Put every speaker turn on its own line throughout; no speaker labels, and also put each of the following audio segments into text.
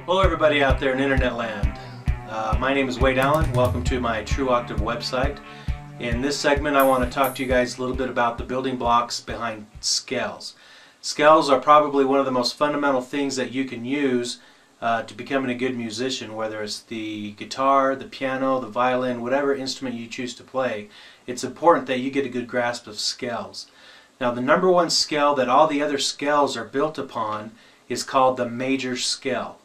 Hello everybody out there in internet land. My name is Wade Allen. Welcome to my True Octave website. In this segment I want to talk to you guys a little bit about the building blocks behind scales. Scales are probably one of the most fundamental things that you can use to becoming a good musician, whether it's the guitar, the piano, the violin, whatever instrument you choose to play. It's important that you get a good grasp of scales. Now the number one scale that all the other scales are built upon is called the major scale.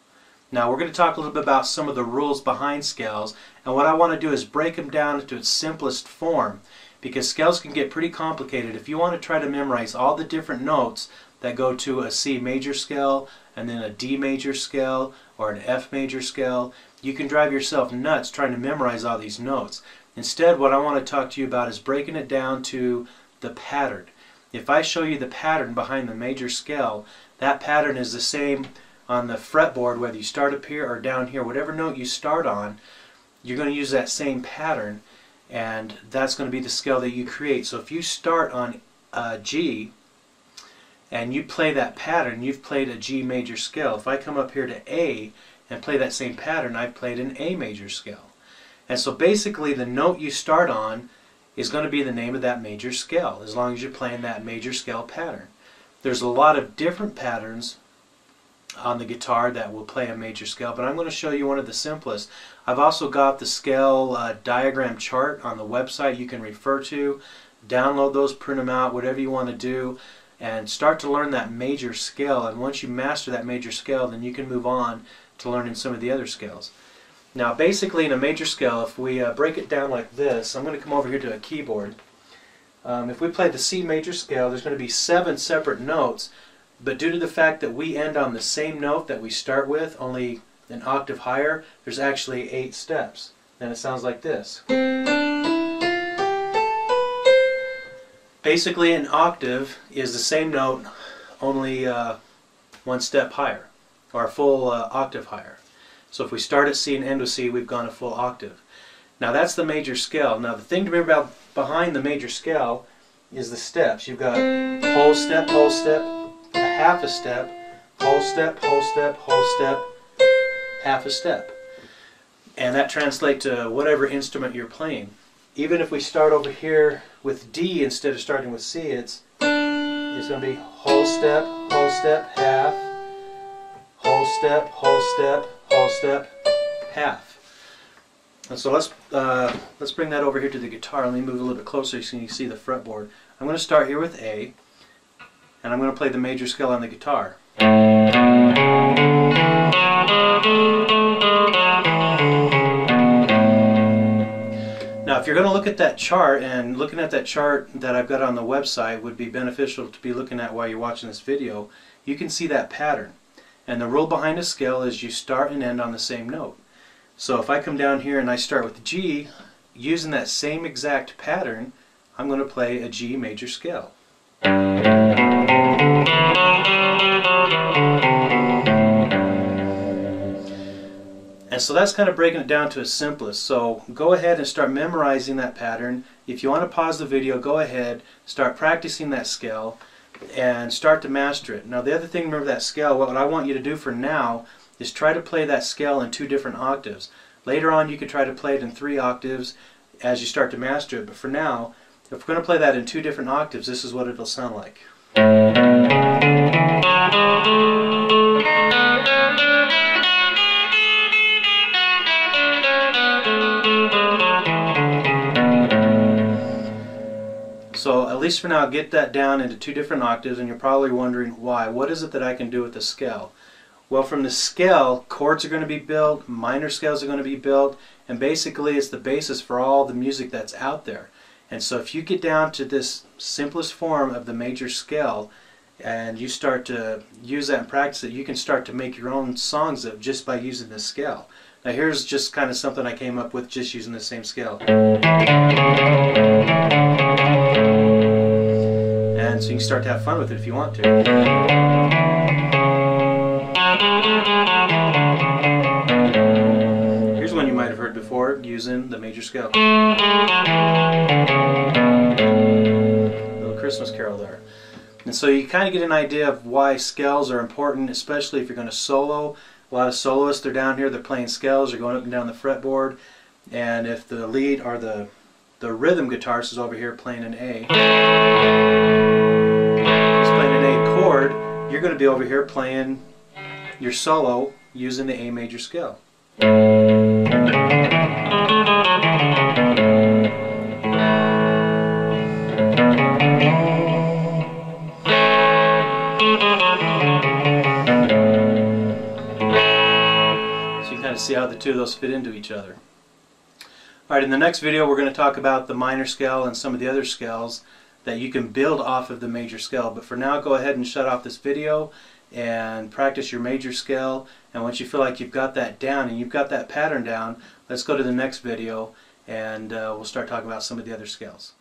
Now we're going to talk a little bit about some of the rules behind scales, and what I want to do is break them down into its simplest form, because scales can get pretty complicated. If you want to try to memorize all the different notes that go to a C major scale and then a D major scale or an F major scale, you can drive yourself nuts trying to memorize all these notes. Instead, what I want to talk to you about is breaking it down to the pattern. If I show you the pattern behind the major scale, that pattern is the same on the fretboard, whether you start up here or down here. Whatever note you start on, you're going to use that same pattern, and that's going to be the scale that you create. So if you start on G and you play that pattern, you've played a G major scale. If I come up here to A and play that same pattern, I've played an A major scale. And so basically the note you start on is going to be the name of that major scale, as long as you're playing that major scale pattern. There's a lot of different patterns on the guitar that will play a major scale, but I'm going to show you one of the simplest. I've also got the scale diagram chart on the website you can refer to. Download those, print them out, whatever you want to do, and start to learn that major scale. And once you master that major scale, then you can move on to learning some of the other scales. Now basically in a major scale, if we break it down like this, I'm going to come over here to a keyboard. If we play the C major scale, there's going to be 7 separate notes, but due to the fact that we end on the same note that we start with, only an octave higher, there's actually 8 steps. And it sounds like this. Basically an octave is the same note, only 1 step higher, or a full octave higher. So if we start at C and end with C, we've gone a full octave. Now that's the major scale. Now the thing to remember about behind the major scale is the steps. You've got whole step, a half a step, whole step, whole step, half a step. And that translates to whatever instrument you're playing. Even if we start over here with D instead of starting with C, it's going to be whole step, half, whole step, whole step, half. And so let's bring that over here to the guitar. Let me move a little bit closer so you can see the fretboard. I'm going to start here with A, and I'm going to play the major scale on the guitar. Now if you're going to look at that chart, and looking at that chart that I've got on the website would be beneficial to be looking at while you're watching this video, you can see that pattern. And the rule behind a scale is you start and end on the same note. So if I come down here and I start with G, using that same exact pattern, I'm going to play a G major scale. And so that's kind of breaking it down to its simplest. So go ahead and start memorizing that pattern. If you want to pause the video, go ahead, start practicing that scale, and start to master it. Now the other thing, remember that scale, what I want you to do for now is try to play that scale in 2 different octaves. Later on you can try to play it in 3 octaves as you start to master it, but for now, if we're going to play that in 2 different octaves, this is what it'll sound like. So at least for now, get that down into 2 different octaves, and you're probably wondering why. What is it that I can do with the scale? Well, from the scale, chords are going to be built, minor scales are going to be built, and basically it's the basis for all the music that's out there. And so if you get down to this simplest form of the major scale and you start to use that and practice it, you can start to make your own songs up just by using this scale. Now here's just kind of something I came up with just using the same scale. And so you can start to have fun with it if you want to. Here's one you might have heard before using the major scale. Little Christmas carol there. And so you kind of get an idea of why scales are important, especially if you're going to solo A lot of soloists, they're down here, they're playing scales, they're going up and down the fretboard, and if the lead or the rhythm guitarist is over here playing an A, he's playing an A chord, you're going to be over here playing your solo using the A major scale. Kind of see how the two of those fit into each other. Alright, in the next video we're going to talk about the minor scale and some of the other scales that you can build off of the major scale. But for now, go ahead and shut off this video and practice your major scale, and once you feel like you've got that down and you've got that pattern down, let's go to the next video and we'll start talking about some of the other scales.